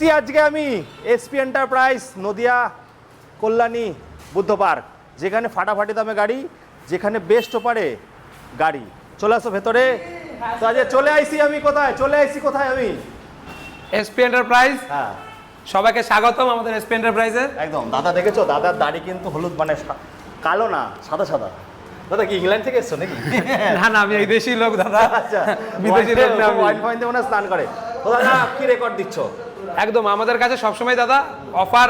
আজকে আমি SP enterprise Nadia Kalyani Buddha park, যেখানে ফাটাফাটি দামে গাড়ি, যেখানে বেস্ট অফারে গাড়ি। চলে আসো ভেতরে। তো আজকে চলে আইসি আমি কোথায় আমি এসপি এন্টারপ্রাইজ। হ্যাঁ, সবাইকে স্বাগতম আমাদের এসপি এন্টারপ্রাইজে। একদম। দাদা দেখেছো, দাদার দাড়ি কিন্তু হলুদ, মানে কালো না, সাদা সাদা। দাদা কি ইংল্যান্ড থেকে এসছো নাকি? না না, আমি এই দেশি লোক দাদা। আচ্ছা, বিদেশি লোক না, ওয়াইন ফাইন দিয়ে মনে হয় স্নান করে। তো দাদা কি রেকর্ড দিচ্ছ? একদম আমাদের কাছে সবসময় দাদা অফার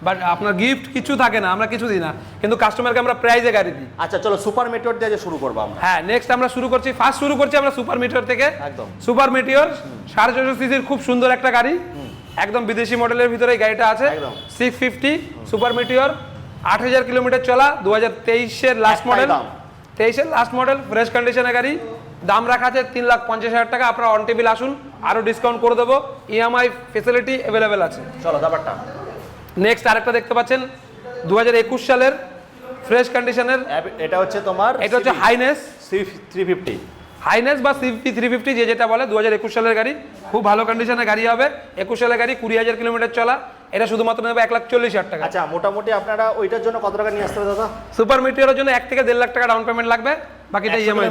বাট আপনার গিফট কিছু থাকে না, আমরা কিছু দিই না, কিন্তু কাস্টমারকে আমরা প্রাইজে গাড়ি দিই। আচ্ছা চলো সুপার মেটিওর দিয়ে আজ শুরু করবো আমরা। হ্যাঁ, নেক্সট আমরা শুরু করছি আমরা সুপার মিটিওর থেকে। একদম সুপার মিটিওর 450 সিসির খুব সুন্দর একটা গাড়ি, একদম বিদেশি মডেলের ভিতরে এই গাড়িটা আছে। 650 সুপার মিটিওর, 8000 কিলোমিটার চলা, 2023-এর লাস্ট মডেল। 23-এর লাস্ট মডেল, ফ্রেশ কন্ডিশনের গাড়ি। দাম রাখা আছে 3,50,000 টাকা। আপনারা অন টেবিল আসুন, আরও ডিসকাউন্ট করে দেবো। ইএমআই ফেসিলিটি অ্যাভেলেবেল আছে। চলো ব্যাপারটা নেক্সট আরেকটা দেখতে পাচ্ছেন 2021 সালের ফ্রেশ কন্ডিশনের। এটা হচ্ছে তোমার, এটা হচ্ছে হাইনেস C350, হাইনেস বা সিপি 350 যেটা বলে। 2021 সালের গাড়ি, খুব ভালো কন্ডিশনের গাড়ি হবে। 21 সালের গাড়ি, 20,000 কিলোমিটার চলা। এটা শুধুমাত্র নেবে 1,40,000 টাকা। আচ্ছা, মোটামুটি আপনারা ওইটার জন্য কত টাকা নিয়ে আসতে হবে দাদা? সুপার মিটিওরের জন্য 1 থেকে 1.5 লাখ টাকা ডাউন পেমেন্ট লাগবে, বাকিটা ইএমআই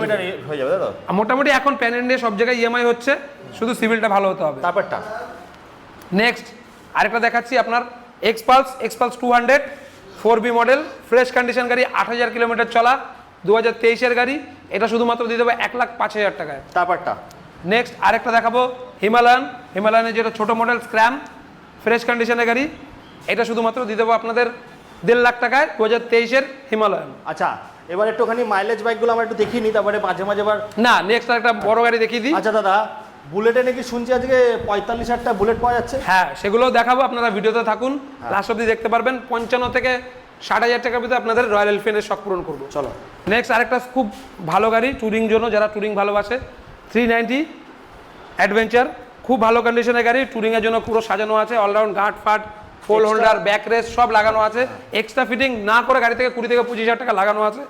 হয়ে যাবে দাদা। মোটামুটি এখন প্যান ইন্ডিয়া সব জায়গায় ইএমআই হচ্ছে, শুধু সিভিলটা ভালো হতে হবে। তারপরটা নেক্সট আরেকটা দেখাচ্ছি আপনার Xpulse 200 4B model, fresh condition গাড়ি, 8,000 কিলোমিটার চলা, 2023-এর গাড়ি। এটা শুধুমাত্র দিয়ে দেবে 1,05,000 টাকায়। তারপরটা নেক্সট আরেকটা দেখাবো হিমালয়ানের যেটা ছোট মডেল স্ক্র্যাম, ফ্রেশ কন্ডিশনের গাড়ি। এটা শুধুমাত্র দিয়ে দেবো আপনাদের 1.5 লাখ টাকায়, 2023-এর হিমালয়ান। আচ্ছা, এবার একটুখানি মাইলেজ বাইকগুলো আমরা একটু দেখিয়ে নিই, তারপরে মাঝে মাঝে আবার না, নেক্সট আরেকটা বড় গাড়ি দেখিয়ে দিই। আচ্ছা দাদা, বুলেটে নাকি শুনছি আজকে 45,000 বুলেট পাওয়া যাচ্ছে। হ্যাঁ, সেগুলোও দেখাবো, আপনারা ভিডিওতে থাকুন, লাস্ট অব্দি দেখতে পারবেন। 55 থেকে 60,000 টাকার ভিতরে আপনাদের রয়্যাল এনফিল্ডের শখ পূরণ করবো। চলো নেক্সট আরেকটা খুব ভালো গাড়ি ট্যুরিং জন্য, যারা ট্যুরিং ভালোবাসে, 390 অ্যাডভেঞ্চার, খুব ভালো কন্ডিশনের গাড়ি। ট্যুরিংয়ের জন্য পুরো সাজানো আছে, অলরাউন্ড গার্ড ফাট, ফোল হোল্ডার, ব্যাক রেস সব লাগানো আছে। এক্সট্রা ফিটিং না করে গাড়ি থেকে 20 থেকে 25,000 টাকা লাগানো আছে।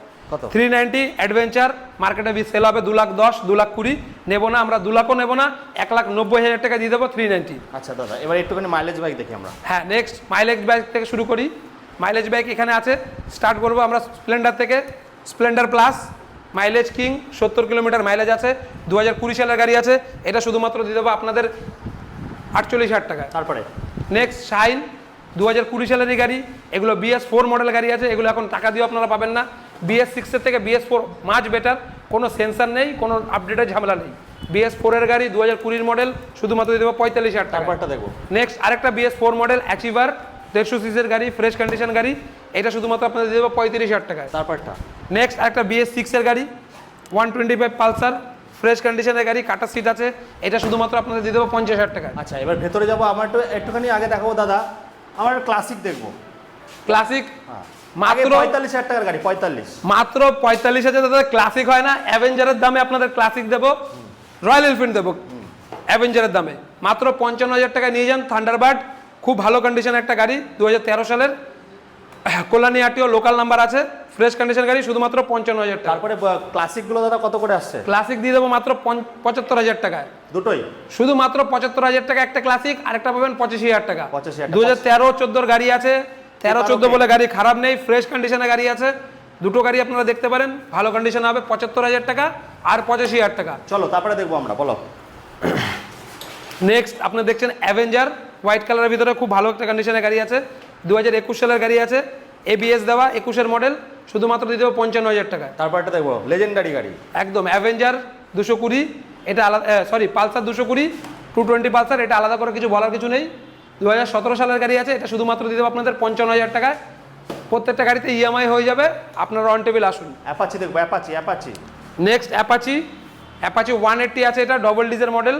390 অ্যাডভেঞ্চার মার্কেটে সেল হবে 2,10,000 2,20,000 নেবো না আমরা, 2 লাখও নেবো না, 1,90,000 টাকা দিয়ে দেবো 390। আচ্ছা দাদা, এবার একটুখানি মাইলেজ বাইক দেখি আমরা। হ্যাঁ, নেক্সট মাইলেজ বাইক থেকে শুরু করি। মাইলেজ বাইক এখানে আছে, স্টার্ট করবো আমরা স্প্লেন্ডার থেকে। Splendor plus mileage king, 70 kilometre mileage আছে, 2020 সালের গাড়ি আছে। এটা শুধুমাত্র দিয়ে দেবো আপনাদের 48,000 টাকা। তারপরে নেক্সট শাইন, 2020 সালেরই গাড়ি। এগুলো BS4 মডেল গাড়ি আছে, এগুলো এখন টাকা দিয়ে আপনারা পাবেন না। BS6-এর থেকে BS4 মাচ বেটার, কোনো সেন্সার নেই, কোনো আপডেটের ঝামেলা নেই। BS4-এর গাড়ি 2020 মডেল, শুধুমাত্র দিয়ে দেবো 45,000 টাকা। তারপরটা দেখবো। নেক্সট আরেকটা BS4 মডেল অ্যাচিভার, 150 সিসির গাড়ি, ফ্রেশ কন্ডিশন গাড়ি। এটা শুধুমাত্র আপনাদের দিয়ে দেবো 35,000 টাকায়। তারপরটা নেক্সট আরেকটা BS6-এর গাড়ি, 125 পালসার, ফ্রেশ কন্ডিশনের গাড়ি, কাটা সিট আছে। এটা শুধুমাত্র আপনাদের দিয়ে দেবো 50,000 টাকায়। আচ্ছা, এবার ভেতরে যাবো। আমার একটুখানি আগে দেখাবো দাদা, আমার ক্লাসিক দেখবো। ক্লাসিক মাত্র মাত্র 45,000 টাকার গাড়ি, 45 মাত্র 45,000 দাদা। ক্লাসিক হয় না, অ্যাভেঞ্জারের দামে আপনাদের ক্লাসিক দেবো, রয়্যাল এনফিল্ড দেবো অ্যাভেঞ্জারের দামে। মাত্র 55,000 টাকা নিয়ে যান। থান্ডারবার্ড, খুব ভালো কন্ডিশনের একটা গাড়ি, 2013 সালের, কল্যাণী আরটিও লোকাল নাম্বার আছে, ফ্রেশ কন্ডিশন গাড়ি, শুধুমাত্র 55,000 টাকা। তারপরে ক্লাসিকগুলো দাদা কত করে আসছে? ক্লাসিক দিয়ে দেবো মাত্র 75,000 টাকায়। দুটোই শুধুমাত্র 75,000 টাকা একটা ক্লাসিক, আরেকটা পাবেন 25,000 টাকা। 25,000 2013-14 গাড়ি আছে, 13-14 বলে গাড়ি খারাপ নেই, ফ্রেশ কন্ডিশনের গাড়ি আছে। দুটো গাড়ি আপনারা দেখতে পারেন, ভালো কন্ডিশন হবে, 75,000 টাকা আর 85,000 টাকা। চলো তারপরে দেখবো আমরা, বলো। নেক্সট আপনি দেখছেন অ্যাভেঞ্জার, হোয়াইট কালারের ভিতরে খুব ভালো একটা কন্ডিশনের গাড়ি আছে, 2021 সালের গাড়ি আছে, ABS দেওয়া, 21-এর মডেল, শুধুমাত্র দিয়ে দেবো 55,000 টাকা। তারপরটা দেখবো লেজেন্ডারি গাড়ি, একদম অ্যাভেঞ্জার 220, এটা আলাদা, পালসার 220, 220 পালসার, এটা আলাদা করে কিছু বলার কিছু নেই। 2017 সালের গাড়ি আছে, এটা শুধুমাত্র দিয়ে দেবো আপনাদের 55,000 টাকায়। প্রত্যেকটা গাড়িতে ইএমআই হয়ে যাবে, আপনারা অন টেবিল আসুন। অ্যাপাচি দেখবো, অ্যাপাচি। নেক্সট অ্যাপাচি 180 আছে, এটা double diesel model,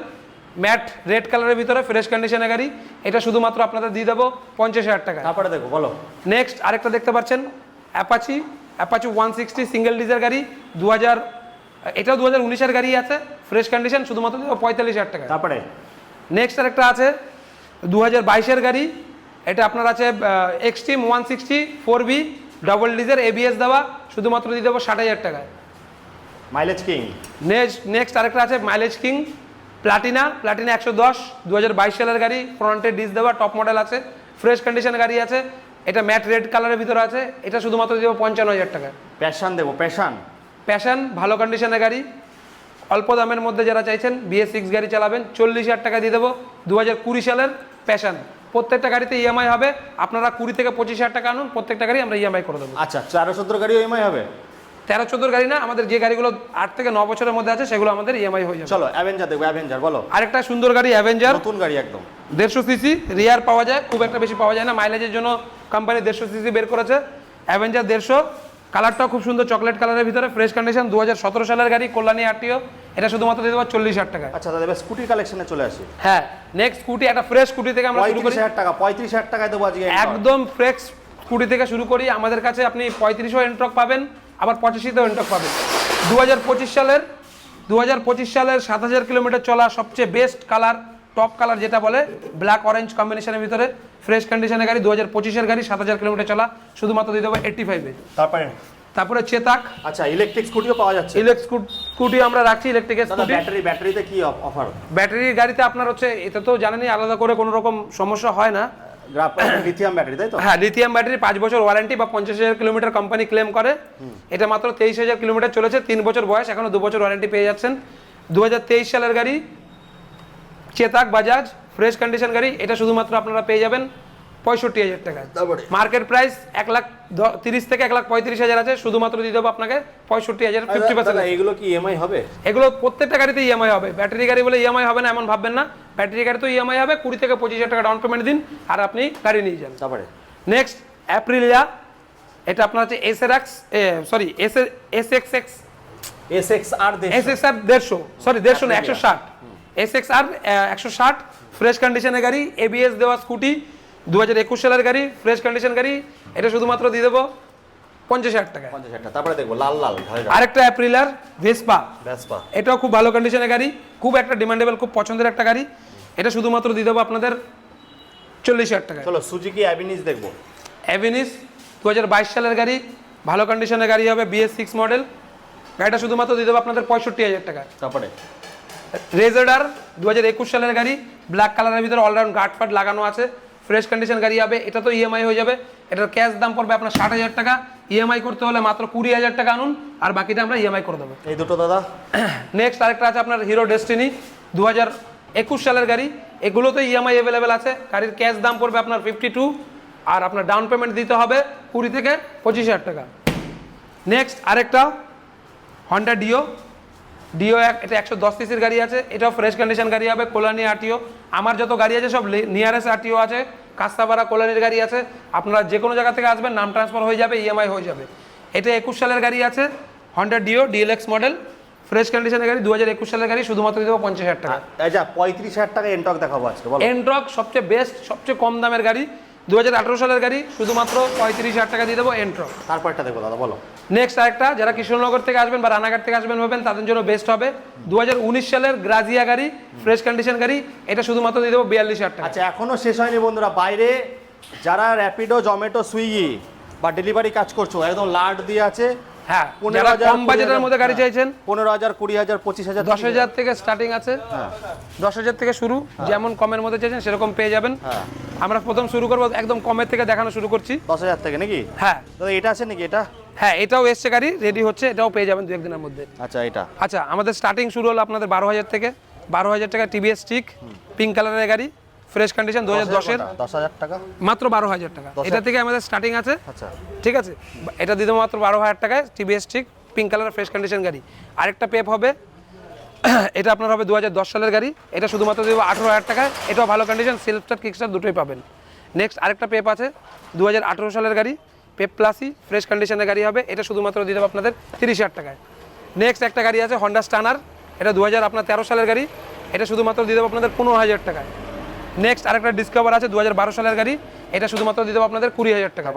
matte red কালারের ভিতরে, ফ্রেশ কন্ডিশনের গাড়ি। এটা শুধুমাত্র আপনাদের দিয়ে দেবো 50,000 টাকা। তারপরে দেখবো, বলো। নেক্সট আরেকটা দেখতে পাচ্ছেন অ্যাপাচি 160 সিঙ্গেল ডিজেল গাড়ি, 2000, এটাও 2019-এর গাড়ি আছে, ফ্রেশ কন্ডিশন, শুধুমাত্র দেবো 45,000 টাকা। তারপরে নেক্সট আরেকটা আছে 2022-এর গাড়ি, এটা আপনার আছে extreme 160 4B double diesel, ABS দেওয়া, শুধুমাত্র দিয়ে দেবো 60,000 টাকায়। Mileage king. নেক্সট আরেকটা আছে মাইলেজ কিং প্লাটিনা 110 2022 সালের গাড়ি, ফ্রন্টে ডিস দেওয়া, টপ মডেল আছে, ফ্রেশ কন্ডিশনের গাড়ি আছে। এটা ম্যাট রেড কালারের ভিতরে আছে, এটা শুধুমাত্র দেবো 55,000 টাকা। প্যাশন দেবো, প্যাশন ভালো কন্ডিশনের গাড়ি, অল্প দামের মধ্যে যারা চাইছেন BS6 গাড়ি চালাবেন 40,000 টাকা দিয়ে দেবো। 2020 সালের প্যাশন, প্রত্যেকটা গাড়িতে ইএমআই হবে। আপনারা 20 থেকে 25,000 টাকা আনুন, প্রত্যেকটা গাড়ি আমরা ইএমআই করে দেবো। আচ্ছা 13-14 গাড়ি ইএমআই হবে? 13-14 গাড়ি না, আমাদের যে গাড়িগুলো 8 থেকে 9 বছরের মধ্যে আছে সেগুলো আমাদের ইএমআই হয়ে যাবে। চলো অ্যাভেঞ্জার দেখবো, অ্যাভেঞ্জার বলো। আরেকটা সুন্দর গাড়ি অ্যাভেঞ্জার, নতুন গাড়ি একদম, 150 সিসি, রিয়ার পাওয়া যায়, খুব একটা বেশি পাওয়া যায় না। মাইলেজের জন্য কোম্পানি 150 সিসি বের করেছে। অ্যাভেঞ্জার 150, কালারটাও খুব সুন্দর চকলেট কালারের ভিতরে, ফ্রেশ কন্ডিশন, 2017 সালের গাড়ি, কল্যাণী আরটিও। এটা শুধুমাত্র দিয়ে দেবো 40,000 টাকায়। আচ্ছা দাদা এবার স্কুটি কালেকশনে চলে আসি। হ্যাঁ, নেক্সট স্কুটি, একটা ফ্রেশ স্কুটি থেকে আমরা শুরু করি। 35,000 টাকায় দেবো আজকে একদম ফ্রেশ স্কুটি থেকে শুরু করি। আমাদের কাছে আপনি 35ও এন্ট্রক পাবেন, আবার 85তেও এন্ট্রক পাবেন। 2025 সালের 7,000 কিলোমিটার চলা সবচেয়ে বেস্ট কালার, টপ কালার যেটা বলে, ব্ল্যাক অরেঞ্জ কম্বিনেশনের ভিতরে, ফ্রেশ কন্ডিশনের গাড়ি, 2025-এর গাড়ি, 7,000 কিলোমিটার চলা, শুধুমাত্র দিয়ে দেবো 85-এ। তারপরে চেতাক। আচ্ছা ইলেকট্রিক স্কুটিও পাওয়া যাচ্ছে? ইলেকট্রিক স্কুটি আমরা রাখছি, ইলেকট্রিক স্কুটি। ব্যাটারিতে কি অফার? ব্যাটারির গাড়িতে আপনার হচ্ছে, এটা তো জানেনই আলাদা করে কোনো রকম সমস্যা হয় না। লিথিয়াম ব্যাটারি তাই তো? হ্যাঁ, লিথিয়াম ব্যাটারি, 5 বছর ওয়ারেন্টি বা 50,000 কিলোমিটার কোম্পানি ক্লেম করে। এটা মাত্র 23,000 কিলোমিটার চলেছে, 3 বছর বয়স, এখনো 2 বছর ওয়ারেন্টি পেয়ে যাচ্ছেন। 2023 সালের গাড়ি, চেতাক বাজাজ, ফ্রেশ কন্ডিশন গাড়ি। এটা শুধুমাত্র আপনারা পেয়ে যাবেন 65,000 টাকায়। মার্কেট প্রাইস 1,30,000 থেকে 1,35,000 আছে, শুধুমাত্র দিয়ে দেবো আপনাকে 65,000, 50%। এগুলো কি ইএমআই হবে? এগুলো প্রত্যেকটা গাড়িতে ইএমআই হবে। ব্যাটারি গাড়ি বলে ইএমআই হবে না এমন ভাববেন না, ব্যাটারি গাড়ি তো ইএমআই হবে। 20 থেকে 25,000 টাকা ডাউন পেমেন্ট দিন আর আপনি গাড়ি নিয়ে যান। তারপরে নেক্সট অ্যাপ্রিলিয়া, এটা আপনার হচ্ছে SRX, sorry SXR 160, SXR 160, fresh কন্ডিশনের গাড়ি, ABS দেওয়া স্কুটি, 2021 সালের গাড়ি, ফ্রেশ কন্ডিশন গাড়ি। এটা শুধুমাত্র দিয়ে দেবো 50,000 টাকা। তারপরে দেখবো লাল আরেকটা অ্যাপ্রিলার ভেসপা, এটাও খুব ভালো কন্ডিশনের গাড়ি, খুব একটা ডিমান্ডেবল, খুব পছন্দের একটা গাড়ি। এটা শুধুমাত্র দিয়ে দেবো আপনাদের 40,000 টাকা। চলো সুজুকি অ্যাভিনিস দেখবো। অ্যাভিনিস 2022 সালের গাড়ি, ভালো কন্ডিশনের গাড়ি হবে, BS6 মডেল। গাড়িটা শুধুমাত্র দিয়ে দেবো আপনাদের 65,000 টাকা। তারপরে রেজার্ডার 2021 সালের গাড়ি, ব্ল্যাক কালারের ভিতরে অলরাউন্ড গার্ড ফাট লাগানো আছে, ফ্রেশ কন্ডিশন গাড়ি হবে। এটা তো ইএমআই হয়ে যাবে, এটার ক্যাশ দাম পড়বে আপনার 60,000 টাকা। ইএমআই করতে হলে মাত্র 20,000 টাকা আনুন, আর বাকিটা আমরা ইএমআই করে দেবো। এই দুটো দাদা। নেক্সট আরেকটা আছে আপনার হিরো ডেস্টিনি, 2021 সালের গাড়ি। এগুলোতে ইএমআই অ্যাভেলেবেল আছে। গাড়ির ক্যাশ দাম পড়বে আপনার 52, আর আপনার ডাউন পেমেন্ট দিতে হবে 20 থেকে 25,000 টাকা। নেক্সট আরেকটা হন্ডা ডিও এটা 110 সিসির গাড়ি আছে, এটাও ফ্রেশ কন্ডিশন গাড়ি হবে, কল্যাণী আরটিও। আমার যত গাড়ি আছে সব নিয়ারেস্ট আরটিও আছে, কাস্তাপাড়া কল্যাণীর গাড়ি আছে। আপনারা যে কোনো জায়গা থেকে আসবেন, নাম ট্রান্সফার হয়ে যাবে, ইএমআই হয়ে যাবে। এটা 21 সালের গাড়ি আছে, হন্ডা DLX মডেল, ফ্রেশ কন্ডিশনের গাড়ি, 2021 সালের গাড়ি, শুধুমাত্র দেবো 50,000 টাকা। 35,000 টাকা এন্টক দেখাবো আজকে। এন্ট্রক সবচেয়ে বেস্ট, সবচেয়ে কম দামের গাড়ি, 2018 সালের গাড়ি, শুধুমাত্র 35,000 টাকা দিয়ে দেবো এন্ট্রক। তারপরটা দেখবো দাদা, বলো। নেক্সট আরেকটা, যারা কৃষ্ণনগর থেকে আসবেন বা রানাঘাট থেকে আসবেন ভাবেন, তাদের জন্য বেস্ট হবে 2019 সালের গ্রাজিয়া গাড়ি, ফ্রেশ কন্ডিশন গাড়ি। এটা শুধুমাত্র দিয়ে দেবো 42,000 টাকা। আচ্ছা এখনো শেষ হয়নি বন্ধুরা, বাইরে যারা র্যাপিডো, জোম্যাটো, সুইগি বা ডেলিভারি কাজ করছো, একদম লার্ড দিয়ে আছে। হ্যাঁ, যারা কম বাজেটের মধ্যে গাড়ি চাইছেন, 15,000, 20,000, 25,000, 10,000 থেকে স্টার্টিং আছে। 10,000 থেকে শুরু, যেমন কমের মধ্যে চাইছেন সেরকম পেয়ে যাবেন। আমরা প্রথম শুরু করবো একদম কমের থেকে, দেখানো শুরু করছি 10,000 থেকে নাকি? হ্যাঁ দাদা এটা আছে নাকি? এটা হ্যাঁ, এটাও এসছে গাড়ি, রেডি হচ্ছে, এটাও পেয়ে যাবেন 2-1 দিনের মধ্যে। আচ্ছা এটা আচ্ছা, আমাদের স্টার্টিং শুরু হলো আপনাদের 12,000 থেকে। 12,000 টাকা TVS স্টিক, পিঙ্ক কালারের গাড়ি, ফ্রেশ কন্ডিশন, 2010-এর, 10,000 টাকা, মাত্র 12,000 টাকা। এটা থেকে আমাদের স্টার্টিং আছে। আচ্ছা ঠিক আছে, এটা দিয়ে দেবো মাত্র 12,000 টাকায়, TVS stick, pink colour, fresh condition গাড়ি। আরেকটা পেপ হবে, এটা আপনার হবে 2010 সালের গাড়ি, এটা শুধুমাত্র দেবো 18,000 টাকায়। এটাও ভালো condition, self start, kick start দুটোই পাবেন। নেক্সট আরেকটা পেপ আছে, 2018 সালের গাড়ি, পেপ প্লাসই, ফ্রেশ কন্ডিশনের গাড়ি হবে, এটা শুধুমাত্র দিয়ে দেবো আপনাদের 30,000 টাকায়। নেক্সট একটা গাড়ি আছে হন্ডা স্টানার, এটা 2013 সালের গাড়ি, এটা শুধুমাত্র দিয়ে দেবো আপনাদের 15,000 টাকায়। নেক্সট আরেকটা ডিসকভার আছে, 2012 সালের গাড়ি, এটা শুধুমাত্র দিয়ে দেবো আপনাদের 20,000 টাকা।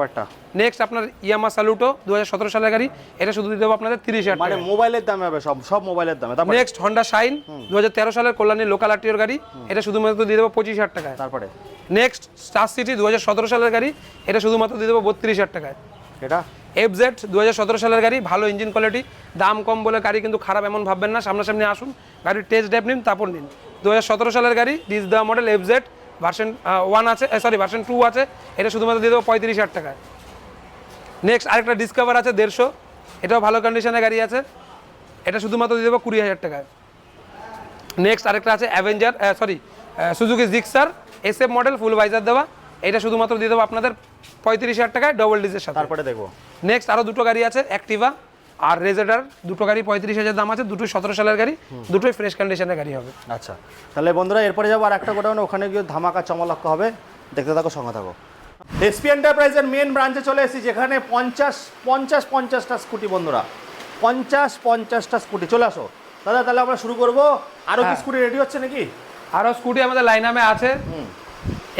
নেক্সট আপনার ইয়ামা সালুটো, 2017 সালের গাড়ি, এটা শুধু দিয়ে দেবো আপনাদের 30,000 টাকা। মানে মোবাইলের দামে হবে, সব মোবাইলের দামে। নেক্সট হন্ডা শাইন, 2013 সালের কল্যাণী লোকাল আরটিওর গাড়ি, এটা শুধুমাত্র দিয়ে দেবো 25,000 টাকায়। তারপরে নেক্সট স্টার সিটি, 2017 সালের গাড়ি, এটা শুধুমাত্র দিয়ে দেবো 32,000 টাকায়। এটা FZ 2017 সালের গাড়ি, ভালো ইঞ্জিন কোয়ালিটি, দাম কম বলে গাড়ি কিন্তু খারাপ এমন ভাববেন না, সামনাসামনি আসুন, গাড়ির টেস্ট ড্রাইভ নিন, তারপর নিন। 2017 সালের গাড়ি, ডিস দেওয়া মডেল, FZ ভার্সন 1 আছে, সরি ভার্সন 2 আছে, এটা শুধুমাত্র দিয়ে দেবো 35,000 টাকায়। নেক্সট আরেকটা ডিসকভার আছে 150, এটাও ভালো কন্ডিশনের গাড়ি আছে, এটা শুধুমাত্র দিয়ে দেবো 20,000 টাকায়। নেক্সট আরেকটা আছে Avenger, Suzuki Gixxer SF model, full visor দেওয়া, এটা শুধুমাত্র দিয়ে দেবো আপনাদের 35,000 টাকায় ডবল ডিজের সাথে। তারপরে দেখবো নেক্সট আরও দুটো গাড়ি আছে, অ্যাক্টিভা আর রেজেডার, দুটো গাড়ি 35,000 দাম আছে, দুটোই 17 সালের গাড়ি, দুটোই ফ্রেশ কন্ডিশনের গাড়ি হবে। আচ্ছা, তাহলে বন্ধুরা এরপরে যাবো আর একটা গোডাউন, ওখানে গিয়ে ধামাকা চমলক্ষ হবে, দেখতে থাকো, সঙ্গে থাকো। এসপি এন্টারপ্রাইজের মেন ব্রাঞ্চে চলে এসেছি, যেখানে 50টা স্কুটি বন্ধুরা, 50টা স্কুটি। চলে আসো দাদা, তাহলে আমরা শুরু করবো। আরও কি স্কুটি রেডি হচ্ছে নাকি? আরও স্কুটি আমাদের লাইনামে আছে,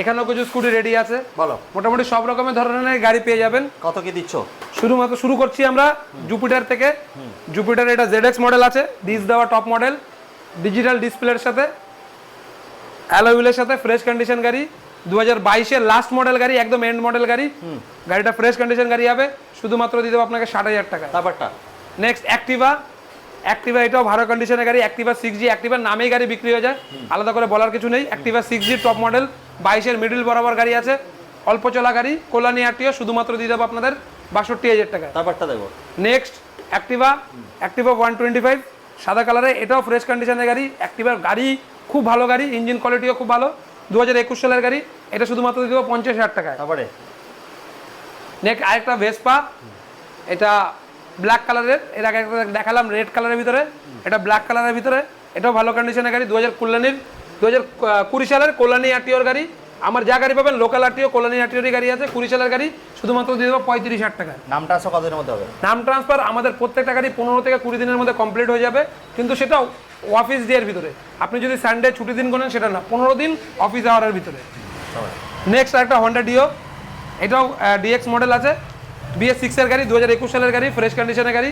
এখানেও কিছু স্কুটি রেডি আছে, বলো। মোটামুটি সব রকমের ধরনের গাড়ি পেয়ে যাবেন। কত কি দিচ্ছ? শুরু করছি আমরা জুপিটার থেকে। জুপিটার এটা ZX মডেল আছে, ডিস দেওয়া টপ মডেল, ডিজিটাল ডিসপ্লের সাথে, অ্যালয় হুইলের সাথে, ফ্রেশ কন্ডিশন গাড়ি, 2022-এর লাস্ট মডেল গাড়ি, একদম এন্ড মডেল গাড়ি, গাড়িটা ফ্রেশ কন্ডিশন গাড়ি হবে, শুধুমাত্র দিয়ে দেবো আপনাকে 60,000 টাকা। ব্যাপারটা নেক্সট অ্যাক্টিভা, এটাও ভালো কন্ডিশনের গাড়ি, অ্যাক্টিভা 6G, অ্যাক্টিভার নামেই গাড়ি বিক্রি হয়ে যায়, আলাদা করে বলার কিছু নেই। অ্যাক্টিভা 6G টপ মডেল, 22-এর মিডল বরাবর গাড়ি আছে, অল্প চলা গাড়ি, কল্যাণী আরটিও, শুধুমাত্র দিয়ে দেবো আপনাদের 62,000 টাকা। ব্যাপারটা দেখো। নেক্সট অ্যাক্টিভা 125 সাদা কালারে, এটাও ফ্রেশ কন্ডিশনের গাড়ি, অ্যাক্টিভার গাড়ি খুব ভালো গাড়ি, ইঞ্জিন কোয়ালিটিও খুব ভালো, 2021 সালের গাড়ি, এটা শুধুমাত্র দিয়ে দেবো 50,000 টাকায়। তারপরে নেক্সট আরেকটা ভেসপা, এটা ব্ল্যাক কালারের, এর আগে একটা দেখালাম রেড কালারের ভিতরে, এটা ব্ল্যাক কালারের ভিতরে, এটাও ভালো কন্ডিশনের গাড়ি, 2020 সালের কল্যাণী আরটিওর গাড়ি। আমার যা গাড়ি পাবেন লোকাল আরটিও, কল্যাণী আরটিওরই গাড়ি আছে, 20 সালের গাড়ি, শুধুমাত্র দিয়ে দেবো 35,000 টাকা। নামটা আসো কতদিনের মধ্যে হবে? নাম ট্রান্সফার আমাদের প্রত্যেকটা গাড়ি 15 থেকে 20 দিনের মধ্যে কমপ্লিট হয়ে যাবে, কিন্তু সেটা অফিস ডে এর ভিতরে। আপনি যদি সানডে ছুটি দিন করেন সেটা না, 15 দিন অফিস আওয়ারের ভিতরে। নেক্সট একটা হন্ডা ডিও, এটাও DX মডেল আছে, BS6 এর গাড়ি, 2021 সালের গাড়ি, ফ্রেশ কন্ডিশনের গাড়ি,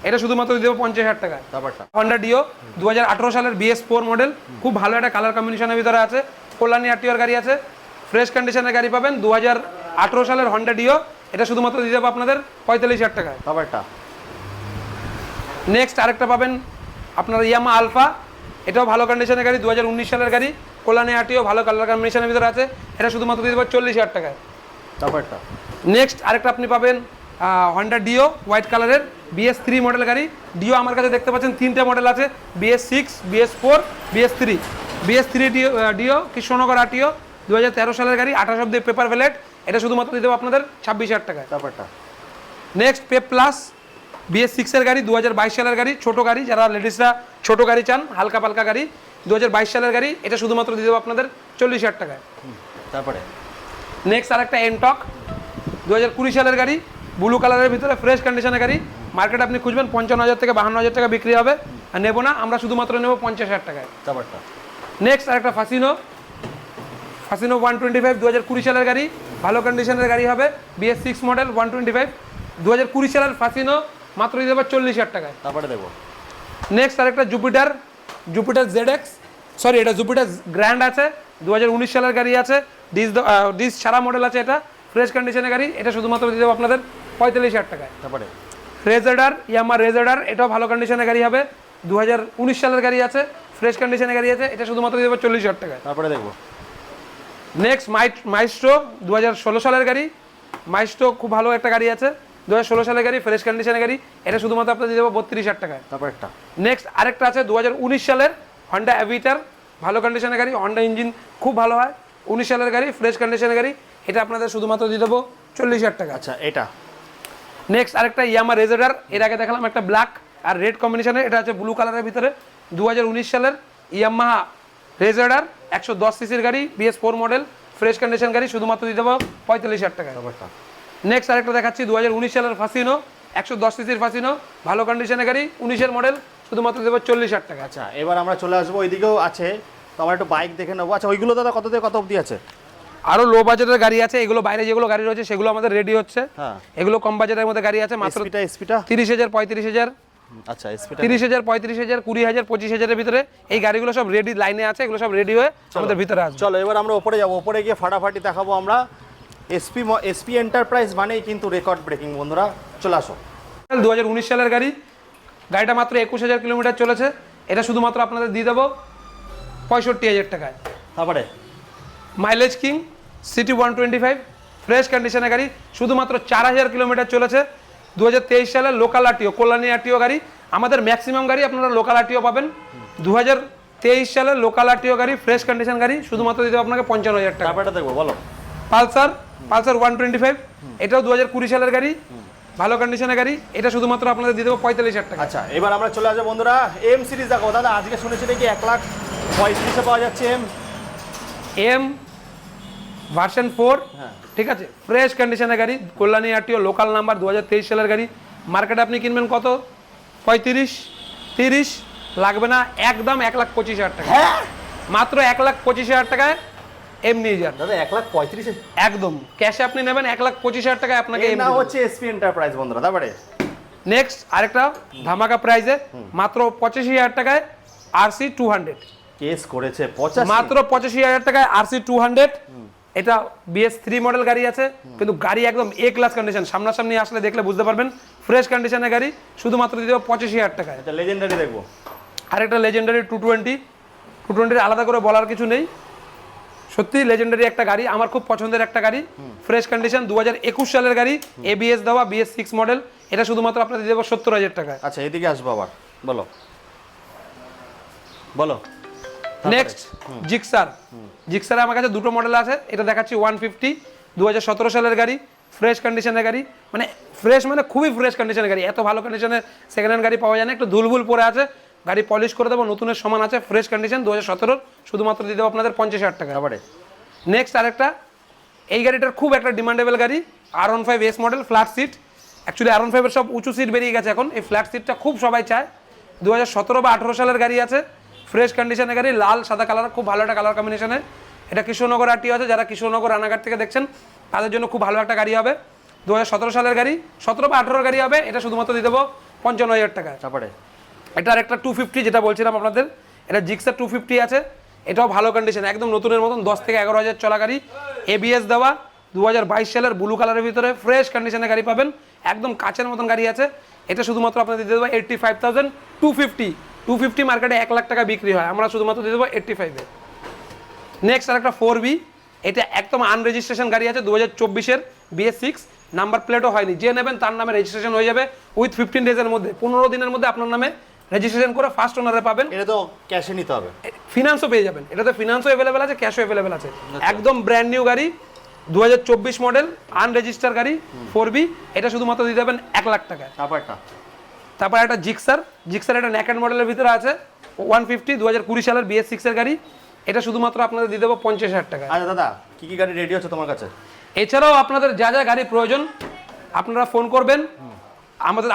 এটা শুধুমাত্র দিয়ে দেবো 50,000 টাকা। ব্যাপারটা হন্ডা ডিও 2018 সালের BS4 মডেল, খুব ভালো একটা কালার কম্বিনেশনের ভিতরে আছে, কল্যাণী আরটিওর গাড়ি আছে, ফ্রেশ কন্ডিশনের গাড়ি পাবেন, 2018 সালের হন্ডা ডিও, এটা শুধুমাত্র দিয়ে দেবো আপনাদের 45,000 টাকা। ব্যাপারটা নেক্সট আরেকটা পাবেন আপনার ইয়ামা আলফা, এটাও ভালো কন্ডিশনের গাড়ি, 2019 সালের গাড়ি, কল্যাণী আরটিও, ভালো কালার কম্বিনেশনের ভিতরে আছে, এটা শুধুমাত্র দিয়ে দেবো 40,000 টাকায়। ব্যাপারটা নেক্সট আরেকটা আপনি পাবেন হন্ডা ডিও হোয়াইট কালারের, BS3 মডেল গাড়ি। ডিও আমার কাছে দেখতে পাচ্ছেন 3টে মডেল আছে, BS6, BS4, BS3 deo Krishnanagar RTO, 2013 সালের গাড়ি, 28 অব্দি পেপার ভ্যালেট, এটা শুধুমাত্র দিয়ে দেবো আপনাদের 26,000 টাকায়। ব্যাপারটা নেক্সট পেপ প্লাস, BS6 এর গাড়ি, 2022 সালের গাড়ি, ছোট গাড়ি, যারা লেডিসরা ছোট গাড়ি চান, হালকা পালকা গাড়ি, 2022 সালের গাড়ি, এটা শুধুমাত্র দিয়ে দেবো আপনাদের 40,000 টাকায়। তারপরে নেক্সট আরেকটা এনটক, 2020 সালের গাড়ি, ব্লু কালারের ভিতরে, ফ্রেশ কন্ডিশনের গাড়ি, মার্কেটে আপনি খুঁজবেন 55,000 থেকে 52,000 টাকা বিক্রি হবে, আর নেবো না, আমরা শুধুমাত্র নেবো 50,000 টাকায়। ব্যাপারটা নেক্সট আরেকটা ফাসিনো 125, 2020 সালের গাড়ি, ভালো কন্ডিশনের গাড়ি হবে, BS6 মডেল 125, 2020 সালের ফাসিনো, মাত্র দিয়ে দেবো 40,000 টাকায়। তারপরে দেবো। নেক্সট আরেকটা জুপিটার ZX, সরি এটা জুপিটার গ্র্যান্ড আছে, 2019 সালের গাড়ি আছে, ডিস সারা মডেল আছে, এটা ফ্রেশ কন্ডিশনের গাড়ি, এটা শুধুমাত্র দিয়ে দেবো আপনাদের 45,000 টাকায়। তারপরে রেজেডার, ইয়ামা রেজেডার, এটাও ভালো কন্ডিশনের গাড়ি হবে, 2019 সালের গাড়ি আছে, ফ্রেশ কন্ডিশনের গাড়ি আছে, এটা শুধুমাত্র দিয়ে দেবো 40,000 টাকায়। তারপরে দেখবো। নেক্সট মাইস্ট্রো 2016 সালের গাড়ি, মাইস্ট্রো খুব ভালো একটা গাড়ি আছে, 2016 সালের গাড়ি, ফ্রেশ কন্ডিশনের গাড়ি, এটা শুধুমাত্র আপনাদের দিয়ে দেবো 32,000 টাকায়। তারপর একটা নেক্সট আরেকটা আছে 2019 সালের হন্ডা অ্যাভিটার, ভালো কন্ডিশনের গাড়ি, হন্ডা ইঞ্জিন খুব ভালো হয়, 19 সালের গাড়ি, ফ্রেশ কন্ডিশনের গাড়ি, এটা আপনাদের শুধুমাত্র দিয়ে দেবো 40,000 টাকা। আচ্ছা এটা নেক্সট আরেকটা ইয়ামা রেজেডার, এর আগে দেখালাম একটা ব্ল্যাক আর রেড কম্বিনেশনের, এটা আছে ব্লু কালারের ভিতরে, 2019 সালের ইয়ামাহা রেজেডার, 110 সিসির গাড়ি, BS4 মডেল, ফ্রেশ কন্ডিশন গাড়ি, শুধুমাত্র দিয়ে দেবো 45,000 টাকা। নেক্সট আরেকটা দেখাচ্ছি 2019 সালের ফাসিনো, 110 সিসির ফাসিনো, ভালো কন্ডিশনের গাড়ি, 19-এর মডেল, শুধুমাত্র দেবো 40,000 টাকা। আচ্ছা এবার আমরা চলে আসবো, ওইদিকেও আছে, তো আমরা একটু বাইক দেখে নেবো। আচ্ছা ওইগুলো দাদা কত থেকে কত অবধি আছে? আরো লো বাজেটের গাড়ি আছে, এগুলো বাইরে যেগুলো গাড়ি রয়েছে সেগুলো আমাদের রেডি হচ্ছে, হ্যাঁ এগুলো কম বাজেটের মধ্যে গাড়ি আছে, মাত্র এসপিটা 30,000, 35,000, আচ্ছা এসপিটা 30,000, 35,000, 20,000, 25,000 এর ভিতরে এই গাড়িগুলো সব রেডি লাইনে আছে, এগুলো সব রেডি হয়ে আমাদের ভিতরে আসবে। চলো এবার আমরা ওপরে যাবো, ওপরে গিয়ে ফাটাফাটি দেখাবো আমরা এসপি এন্টারপ্রাইজ মানেই কিন্তু রেকর্ড ব্রেকিং বন্ধুরা, চলে আসো। 2019 সালের গাড়ি, গাড়িটা মাত্র 21,000 কিলোমিটার চলেছে। এটা শুধুমাত্র আপনাদের দিয়ে দেবো 65,000 টাকায়। তারপরে মাইলেজ কিং সিটি 125 ফ্রেশ কন্ডিশনের গাড়ি, শুধুমাত্র 4,000 কিলোমিটার চলেছে। 2023 সালের লোকাল আরটিও, কল্যাণী আরটিও গাড়ি। আমাদের ম্যাক্সিমাম গাড়ি আপনারা লোকাল আরটিও পাবেন। 2023 সালের লোকাল আরটিও গাড়ি, ফ্রেশ কন্ডিশন গাড়ি, শুধুমাত্র দিতে হবে আপনাকে 55,000 টাকা। তারপরে দেখবো, বলো। পালসার 125, এটাও 2020 সালের গাড়ি, ভালো কন্ডিশনের গাড়ি। এটা শুধুমাত্র আপনাদের দিয়ে দেবো 45,000 টাকা। আচ্ছা, এবার আমরা চলে আসবো বন্ধুরা এম সিরিজ দেখো। দাদা আজকে শুনেছি নাকি 1,35,000 পাওয়া যাচ্ছে এম ভার্সন 4, হ্যাঁ। ঠিক আছে, ফ্রেশ কন্ডিশনের গাড়ি, কল্যাণী আরটিও লোকাল নাম্বার, 2023 সালের গাড়ি। মার্কেটে আপনি কিনবেন কত? 35-30 লাগবে না, একদম 1,25,000 টাকা। হ্যাঁ মাত্র 1,25,000 টাকায় এম নিয়ে যান। দাদা 1,35,000 একদম ক্যাশে আপনি নেবেন 1,25,000 টাকায় আপনাকে এর এম নাম হচ্ছে এসপি এন্টারপ্রাইজ বন্ধুরা। তারপরে নেক্সট আরেকটা ধামাকা প্রাইজে মাত্র 85,000 টাকায় আরসি 200, কেস করেছে 85, মাত্র 85,000 টাকায় আরসি 200। এটা BS3 মডেল গাড়ি আছে, কিন্তু গাড়ি একদম এ ক্লাস কন্ডিশন, সামনাসামনি আসলে দেখলে বুঝতে পারবেন। ফ্রেশ কন্ডিশনের গাড়ি, শুধুমাত্র দিয়ে দেবো 85,000 টাকায়। এটা লেজেন্ডারি দেখবো। আরেকটা লেজেন্ডারি 220 আলাদা করে বলার কিছু নেই, সত্যি লেজেন্ডারি একটা গাড়ি, আমার খুব পছন্দের একটা গাড়ি। ফ্রেশ কন্ডিশন, 2021 সালের গাড়ি, ABS দেওয়া, BS6 মডেল। এটা শুধুমাত্র আপনাদের দিয়ে দেবো 70,000 টাকায়। আচ্ছা, এদিকে আসবো আবার, বলো বলো। নেক্সট জিক্সার আমার কাছে দুটো মডেল আছে। এটা দেখাচ্ছি 150, 2017 সালের গাড়ি, ফ্রেশ কন্ডিশনের গাড়ি, মানে ফ্রেশ মানে খুবই ফ্রেশ কন্ডিশনের গাড়ি। এত ভালো কন্ডিশনের সেকেন্ড হ্যান্ড গাড়ি পাওয়া যায় না, একটু ধুলভুল পরে আছে, গাড়ি পলিশ করে দেবো, নতুনের সমান আছে, ফ্রেশ কন্ডিশন, 2017, শুধুমাত্র দিয়ে দেবো আপনাদের 50,000 টাকা। তারপরে নেক্সট আরেকটা, এই গাড়িটার খুব একটা ডিমান্ডেবল গাড়ি, R15S model, flat seat. Actually R15 এর সব উঁচু সিট বেরিয়ে গেছে এখন, এই ফ্ল্যাট সিটটা খুব সবাই চায়। 2017 বা 18 সালের গাড়ি আছে, ফ্রেশ কন্ডিশনের গাড়ি, লাল সাদা কালার, খুব ভালো একটা কালার কম্বিনেশনে। এটা কৃষ্ণনগর আরটিও আছে, যারা কৃষ্ণনগর রানাঘাট থেকে দেখছেন তাদের জন্য খুব ভালো একটা গাড়ি হবে। 2017 সালের গাড়ি, 17 বা 18 গাড়ি হবে। এটা শুধুমাত্র দিয়ে দেবো 55,000 টাকায়। তারপরে এটা আরেকটা 250 যেটা বলছিলাম আপনাদের, এটা জিক্সার 250 আছে, এটাও ভালো কন্ডিশন, একদম নতুনের মতন, 10 থেকে 11,000 চলা গাড়ি, ABS দেওয়া, 2022 সালের ব্লু কালারের ভিতরে ফ্রেশ কন্ডিশনের গাড়ি পাবেন, একদম কাচের মতন গাড়ি আছে। এটা শুধুমাত্র আপনাদের দিয়ে দেবো 85,250 মার্কেটে 1 লাখ টাকা বিক্রি হয়, আমরা শুধুমাত্র দিয়ে দেবো 85-এ। নেক্সট আরেকটা 4B, এটা একদম আনরেজিস্ট্রেশন গাড়ি আছে, 2024-এর BS6, নাম্বার প্লেটও হয়নি। যে নেবেন তার নামে রেজিস্ট্রেশন হয়ে যাবে উইথ 15 ডেজের মধ্যে, 15 দিনের মধ্যে আপনার নামে রেজিস্ট্রেশন করে ফার্স্ট ওনারে পাবেন। এটা তো ক্যাশে নিতে হবে, ফিনান্সও পেয়ে যাবেন, এটাতে ফিনান্সও অ্যাভেলেবেল আছে, ক্যাশও অ্যাভেলেবেল আছে। একদম ব্র্যান্ড নিউ গাড়ি, 2024 মডেল, আনরেজিস্টার গাড়ি, 4B। এটা শুধুমাত্র দিয়ে দেবেন 1 লাখ টাকায়। তারপর একটা জিক্সার একটা নেকেড মডেলের ভিতরে আছে, 150, 2020 সালের BS6 এর গাড়ি। এটা শুধুমাত্র আপনাদের দিয়ে দেবো 50,000 টাকা। আচ্ছা দাদা, কি কি গাড়ি রেডি হচ্ছে তোমার কাছে? এছাড়াও আপনাদের যা যা গাড়ি প্রয়োজন আপনারা ফোন করবেন,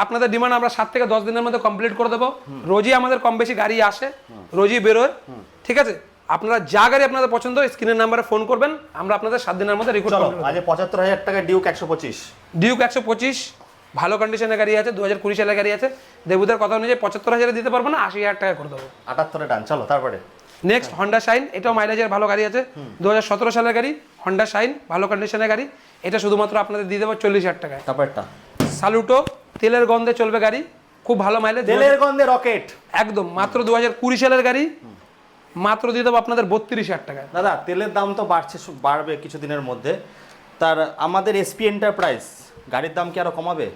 আপনাদের ডিমান্ড আমরা 7 থেকে 10 দিনের মধ্যে কমপ্লিট করে দেবো। রোজই আমাদের কম বেশি গাড়ি আসে, রোজই বেরোয়, ঠিক আছে। আপনারা যা গাড়ি আপনাদের পছন্দ স্ক্রিনের নাম্বারে ফোন করবেন, আমরা আপনাদের 7 দিনের মধ্যে রিকোয়ার করব। আজ 75,000 টাকা ডিউক 125, ডিউক 125 ভালো কন্ডিশনের গাড়ি আছে, 2020 সালের গাড়ি আছে। দেবুদের কথা অনুযায়ী 75,000 দিতে পারবো না, 80,000 টাকা করে দেবো। 78 ডান। চলো তারপরে নেক্সট হন্ডা শাইন, এটাও মাইলেজের ভালো গাড়ি আছে, 2017 সালের গাড়ি, হন্ডা শাইন ভালো কন্ডিশনের গাড়ি। এটা শুধুমাত্র আপনাদের দিয়ে দেবো 40,000 টাকায়। তারপরটা সালুটো, তেলের গন্ধে চলবে গাড়ি, খুব ভালো মাইলেজ, তেলের গন্ধে রকেট, একদম মাত্র 2020 সালের গাড়ি, মাত্র দিয়ে দেবো আপনাদের 32,000 টাকায়। দাদা তেলের দাম তো বাড়বে কিছুদিনের মধ্যে, তার আমাদের এসপি এন্টারপ্রাইজ গাড়ির দাম কি আরো কমাবে?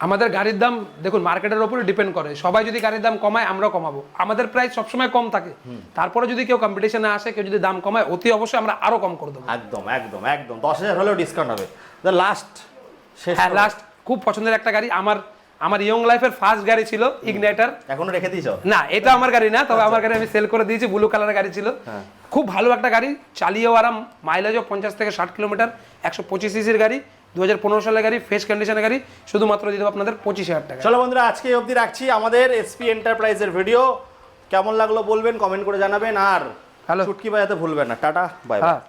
আমাদের গাড়ির দাম দেখুন মার্কেটের উপরে ডিপেন্ড করে, সবাই যদি গাড়ির দাম কমায় আমরাও কমাবো। আমাদের প্রাইস সবসময় কম থাকে, তারপরে যদি কেউ কম্পিটিশনে আসে, কেউ যদি দাম কমায়, অতি অবশ্যই আমরা আরো কম করে দেবো। একদম একদম একদম 10,000 হলেও ডিসকাউন্ট হবে। লাস্ট শেষ, হ্যাঁ লাস্ট খুব পছন্দের একটা গাড়ি, আমার ইয়ং লাইফের ফার্স্ট গাড়ি ছিল ইগনাইটার। এখনো রেখে দিয়েছো? না, এটা আমার গাড়ি না, তবে আমার গাড়ি আমি সেল করে দিয়েছি, ব্লু কালারের গাড়ি ছিল, খুব ভালো একটা গাড়ি, চালিয়েও আরাম, মাইলেজও 50 থেকে 60 কিলোমিটার, 125 সিসির গাড়ি, 2015 সালের গাড়ি, ফ্রেশ কন্ডিশনের গাড়ি, শুধুমাত্র দিয়ে দেবো আপনাদের 25,000 টাকা। চলো বন্ধুরা, আজকে অবধি রাখছি। আমাদের এসপি এন্টারপ্রাইজের ভিডিও কেমন লাগলো বলবেন, কমেন্ট করে জানাবেন, আর হ্যালো চুটকি বাজাতে ভুলবেন না। Tata, bye bye.